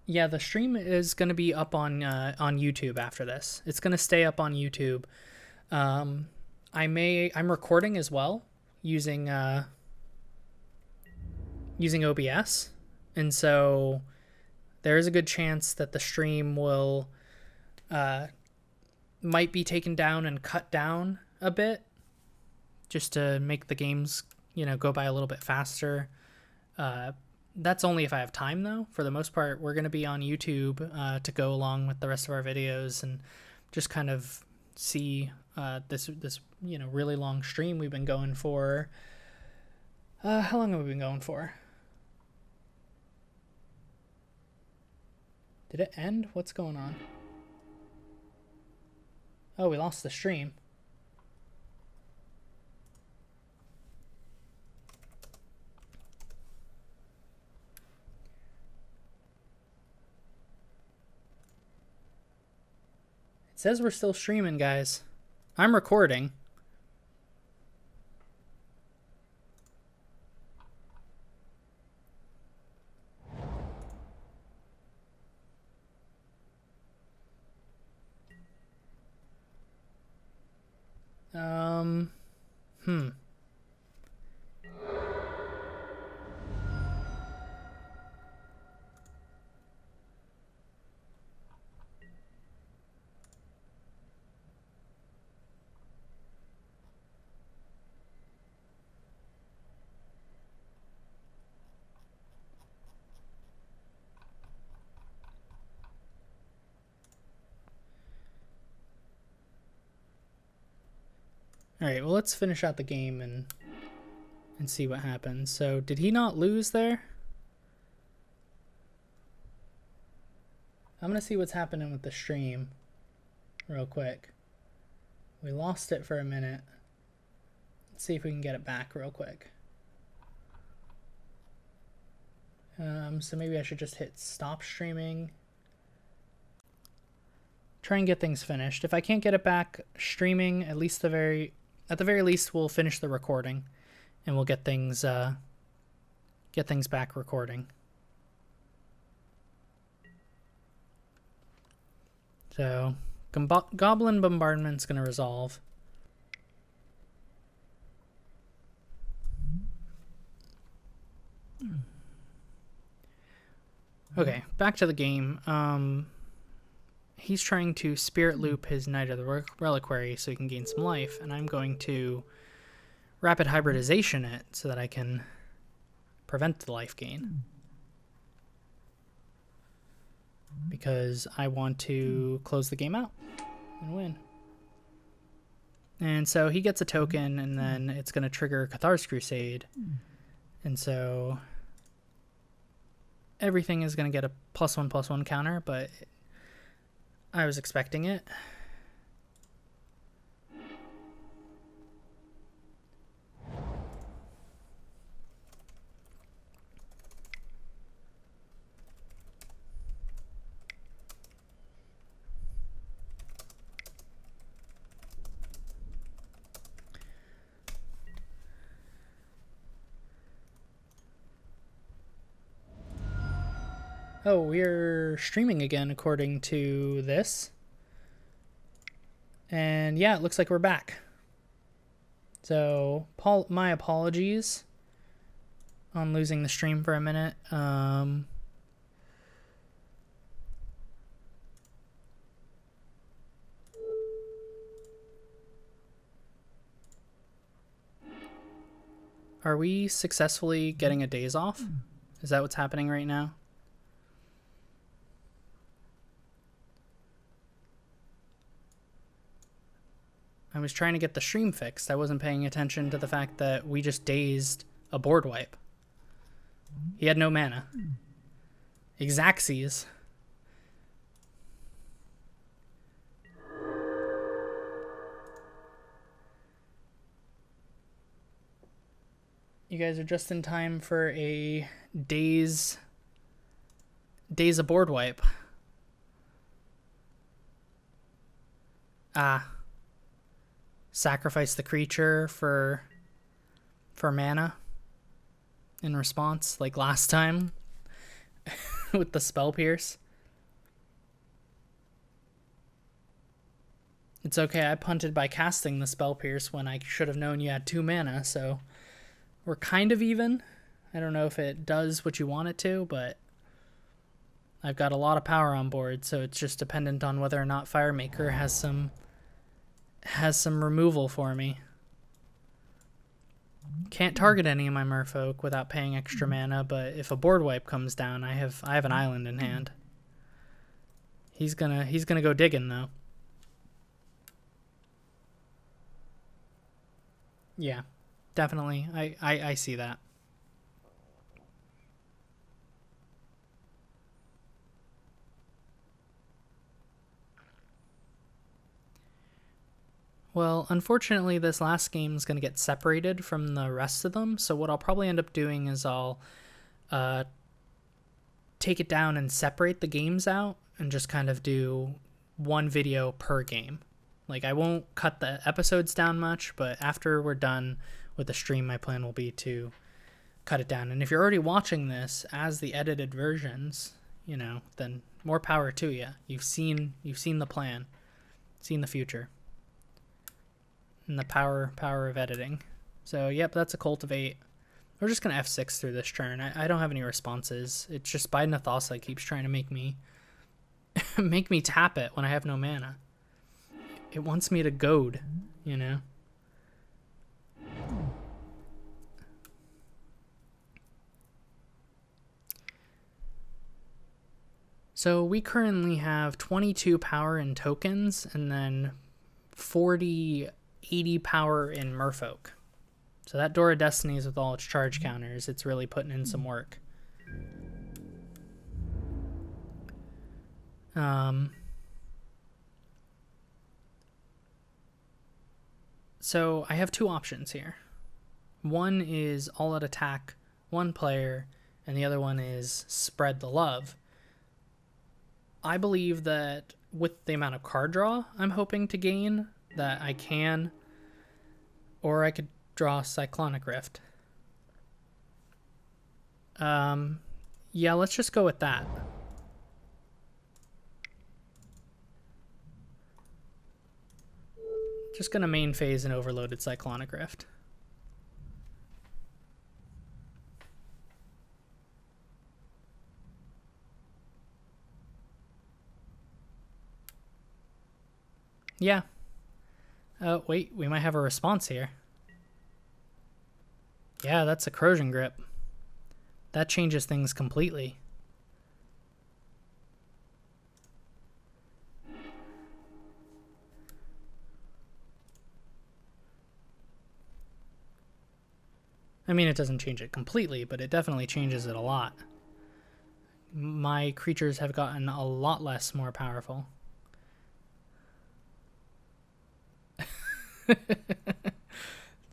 Yeah, the stream is going to be up on YouTube after this. It's going to stay up on YouTube. I'm recording as well using OBS, and so there is a good chance that the stream will might be taken down and cut down a bit, just to make the games, you know, go by a little bit faster. That's only if I have time, though. For the most part, we're going to be on YouTube to go along with the rest of our videos and just kind of see this you know, really long stream we've been going for. How long have we been going for? Did it end? What's going on? Oh, we lost the stream. It says we're still streaming, guys. I'm recording. Alright, well, let's finish out the game and see what happens. So, did he not lose there? I'm going to see what's happening with the stream real quick. We lost it for a minute. Let's see if we can get it back real quick. So maybe I should just hit stop streaming. Try and get things finished. If I can't get it back streaming, at the very least, we'll finish the recording, and we'll get things back recording. So, Goblin Bombardment's going to resolve. Okay, back to the game. He's trying to Spirit Loop his Knight of the Reliquary so he can gain some life, and I'm going to Rapid Hybridization it so that I can prevent the life gain. because I want to close the game out and win. And so he gets a token, and then it's going to trigger Cathar's Crusade. And so everything is going to get a +1/+1 counter, but I was expecting it. Oh, we're streaming again according to this. And yeah, it looks like we're back. So, Paul, my apologies on losing the stream for a minute. Are we successfully getting a days off? Is that what's happening right now? I was trying to get the stream fixed. I wasn't paying attention to the fact that we just dazed a board wipe. He had no mana. Exacxies. You guys are just in time for a daze a board wipe. Ah. Sacrifice the creature for mana in response, like last time with the Spell Pierce. It's okay, I punted by casting the Spell Pierce when I should have known you had 2 mana, so we're kind of even. I don't know if it does what you want it to, but I've got a lot of power on board, so it's just dependent on whether or not Firemaker has some removal for me. Can't target any of my merfolk without paying extra mana, but if a board wipe comes down, I have an island in hand. He's gonna go digging though. Yeah, definitely. I see that. Well, unfortunately, this last game is going to get separated from the rest of them, so what I'll probably end up doing is I'll take it down and separate the games out and just kind of do one video per game. Like, I won't cut the episodes down much, but after we're done with the stream, my plan will be to cut it down. And if you're already watching this as the edited versions, you know, then more power to you. You've seen the plan, seen the future. And the power of editing. So, yep, that's a Cultivate. We're just going to F6 through this turn. I don't have any responses. It's just Biden Athasa keeps trying to make me make me tap it when I have no mana. It wants me to goad, you know? So we currently have 22 power in tokens and then 80 power in merfolk. So that Door of Destinies with all its charge counters, it's really putting in some work. So I have 2 options here. One is all out attack 1 player, and the other one is spread the love. I believe that with the amount of card draw I'm hoping to gain, that I can, or I could draw Cyclonic Rift. Yeah, let's just go with that. Just gonna main phase an overloaded Cyclonic Rift. Yeah. Oh, wait, we might have a response here. Yeah, that's a Corrosion Grip. That changes things completely. I mean, it doesn't change it completely, but it definitely changes it a lot. My creatures have gotten a lot less more powerful.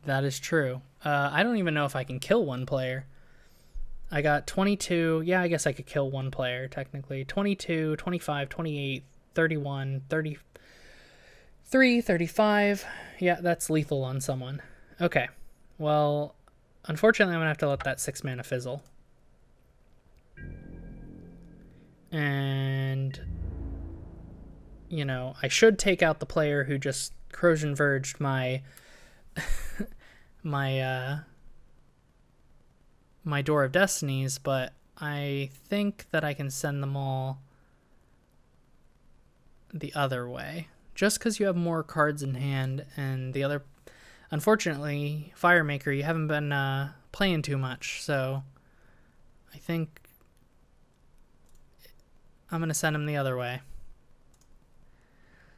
That is true. I don't even know if I can kill one player. I got 22. Yeah, I guess I could kill one player, technically. 22, 25, 28, 31, 33, 35. Yeah, that's lethal on someone. Okay. Well, unfortunately, I'm going to have to let that 6 mana fizzle. And, you know, I should take out the player who just corrosion verged my my Door of Destinies, but I think that I can send them all the other way. Just because you have more cards in hand, and the other... Unfortunately, Firemaker, you haven't been playing too much, so I think I'm going to send him the other way.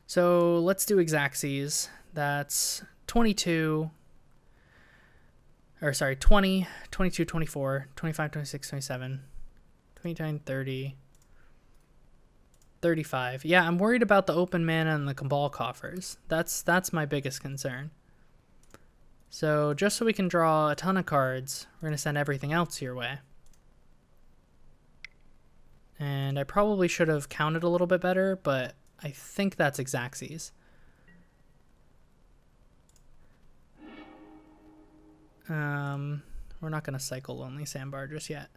So let's do Xaxes. That's 22... Or sorry, 20, 22, 24, 25, 26, 27, 29, 30, 35. Yeah, I'm worried about the open mana and the Cabal coffers. That's my biggest concern. So just so we can draw a ton of cards, we're going to send everything else your way. And I probably should have counted a little bit better, but I think that's Xaxes. We're not going to cycle Lonely Sandbar just yet.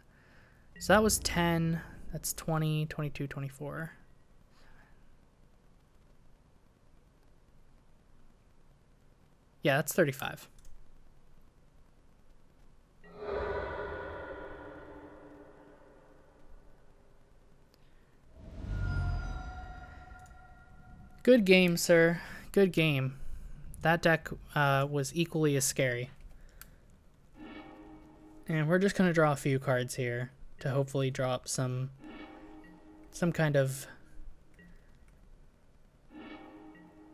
So that was 10. That's 20, 22, 24. Yeah, that's 35. Good game, sir. Good game. That deck was equally as scary. And we're just going to draw a few cards here to hopefully draw up some kind of,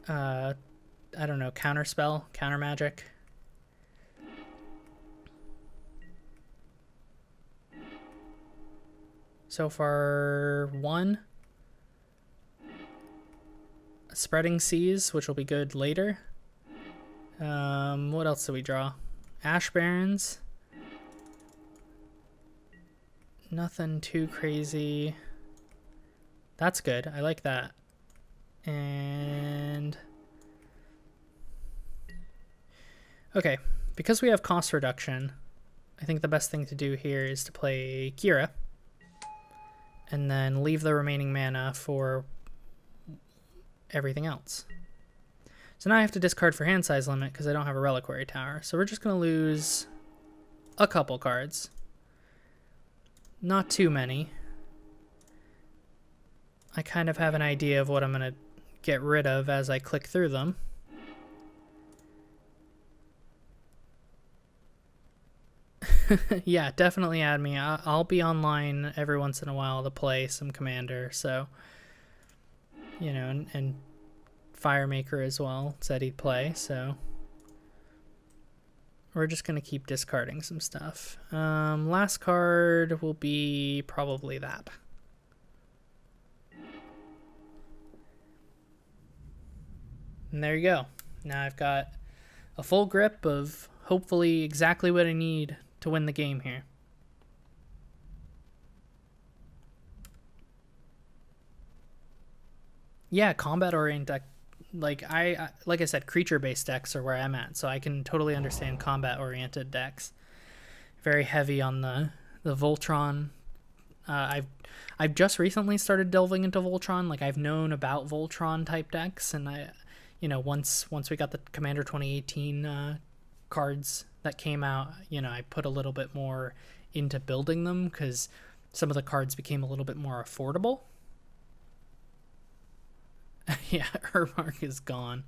I don't know, counter spell, counter magic. So far, 1. Spreading Seas, which will be good later. What else do we draw? Ash Barrens. Nothing too crazy. That's good. I like that. And okay, because we have cost reduction, I think the best thing to do here is to play Kira and then leave the remaining mana for everything else. So now I have to discard for hand size limit because I don't have a Reliquary Tower. So we're just going to lose a couple cards. Not too many. I kind of have an idea of what I'm going to get rid of as I click through them. Yeah, definitely add me. I'll be online every once in a while to play some Commander, so, you know, and Firemaker as well said he'd play, so we're just going to keep discarding some stuff. Last card will be probably that. And there you go. Now I've got a full grip of hopefully exactly what I need to win the game here. Yeah, combat-oriented deck. Like I said, creature-based decks are where I'm at, so I can totally understand combat-oriented decks. Very heavy on the Voltron. I've just recently started delving into Voltron. Like I've known about Voltron type decks, and once we got the Commander 2018 cards that came out, I put a little bit more into building them because some of the cards became a little bit more affordable. Yeah, her mark is gone.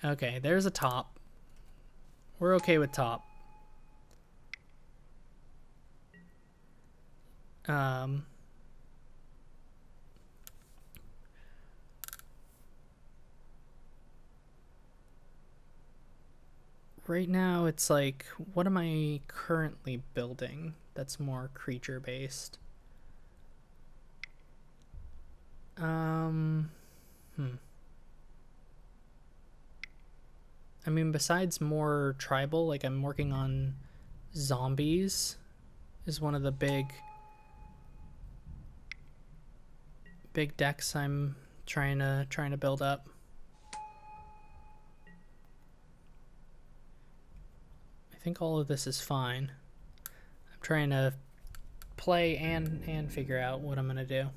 Okay, there's a top. We're okay with top. right now it's like, what am I currently building that's more creature based? I mean, besides more tribal, like I'm working on zombies is one of the big decks I'm trying to build up. I think all of this is fine. I'm trying to play and figure out what I'm gonna do.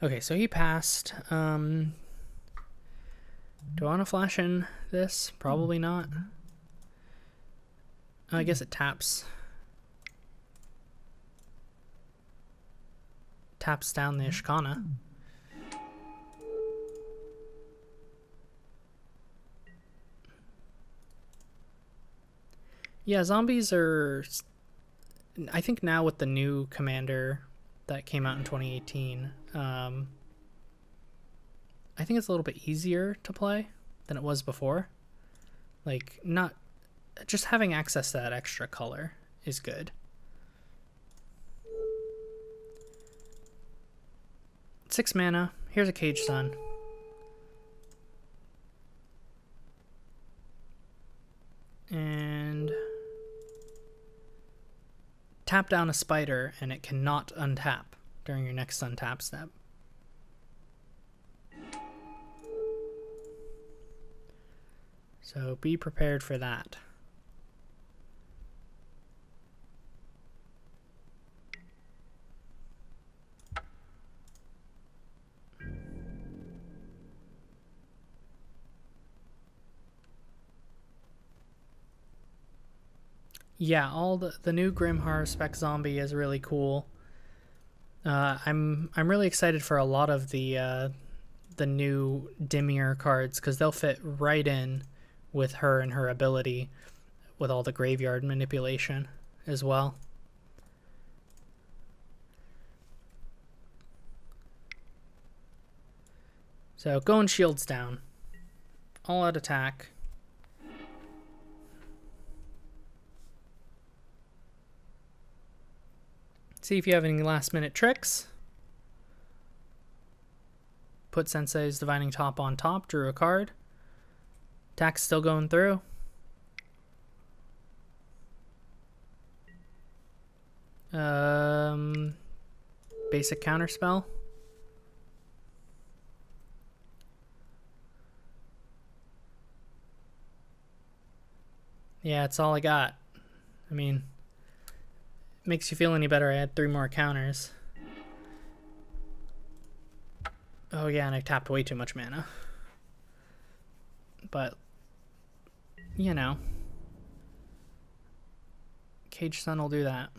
Okay, so he passed. Do I want to flash in this? Probably not. I guess it taps. Taps down the Ishkanah. Yeah, zombies are... I think now with the new commander that came out in 2018, I think it's a little bit easier to play than it was before. Like, not... Just having access to that extra color is good. Six mana. Here's a Cage Sun. And tap down a spider and it cannot untap during your next untap step. So be prepared for that. Yeah, all the new Grimhar spec zombie is really cool. I'm really excited for a lot of the new Dimir cards because they'll fit right in with her and her ability with all the graveyard manipulation as well. So going shields down. All out attack. See if you have any last minute tricks. Put Sensei's Divining Top on top, drew a card. Attack's still going through. Basic counterspell. Yeah, it's all I got. I mean, makes you feel any better, I had 3 more counters. Oh yeah, and I tapped way too much mana. But, you know, Cage Sun will do that.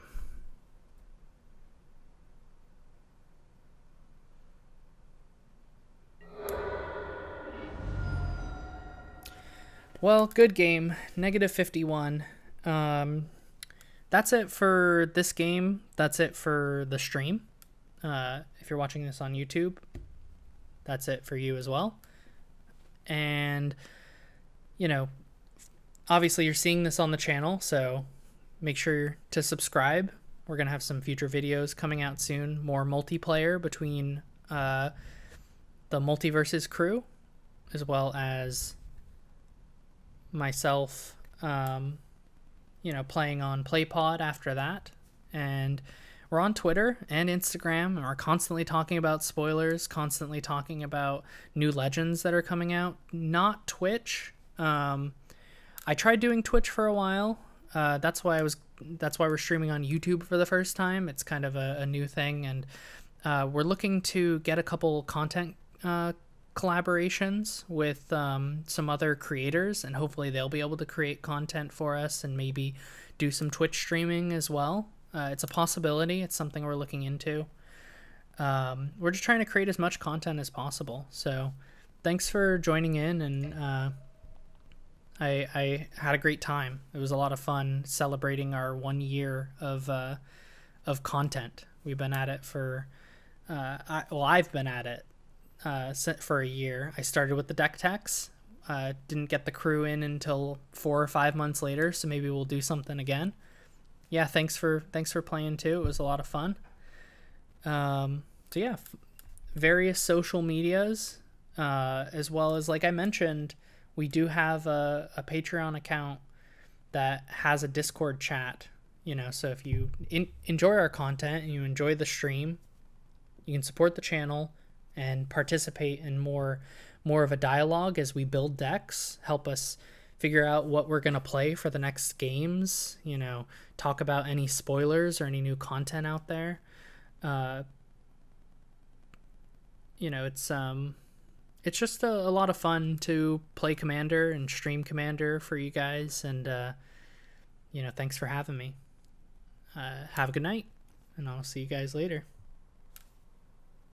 Well, good game. -51. That's it for this game. That's it for the stream. If you're watching this on YouTube, that's it for you as well. And, you know, obviously you're seeing this on the channel, so make sure to subscribe. We're going to have some future videos coming out soon. More multiplayer between the Multiverses crew, as well as myself, you know, playing on PlayPod after that. And we're on Twitter and Instagram, and we're constantly talking about spoilers, constantly talking about new legends that are coming out. Not Twitch. I tried doing Twitch for a while. That's why we're streaming on YouTube for the first time. It's kind of a new thing, and we're looking to get a couple content collaborations with some other creators, and hopefully they'll be able to create content for us and maybe do some Twitch streaming as well. It's a possibility. It's something we're looking into. We're just trying to create as much content as possible. So thanks for joining in, and I had a great time. It was a lot of fun celebrating our 1 year of content We've been at it for, I've been at it for a year. I started with the deck techs. Didn't get the crew in until 4 or 5 months later, so maybe we'll do something again. Yeah, thanks for playing too. It was a lot of fun. So yeah, various social medias, as well as, like I mentioned, we do have a Patreon account that has a Discord chat. So if you enjoy our content and you enjoy the stream, you can support the channel and participate in more of a dialogue as we build decks, help us figure out what we're going to play for the next games, talk about any spoilers or any new content out there. It's just a lot of fun to play Commander and stream Commander for you guys, and thanks for having me. Have a good night, and I'll see you guys later.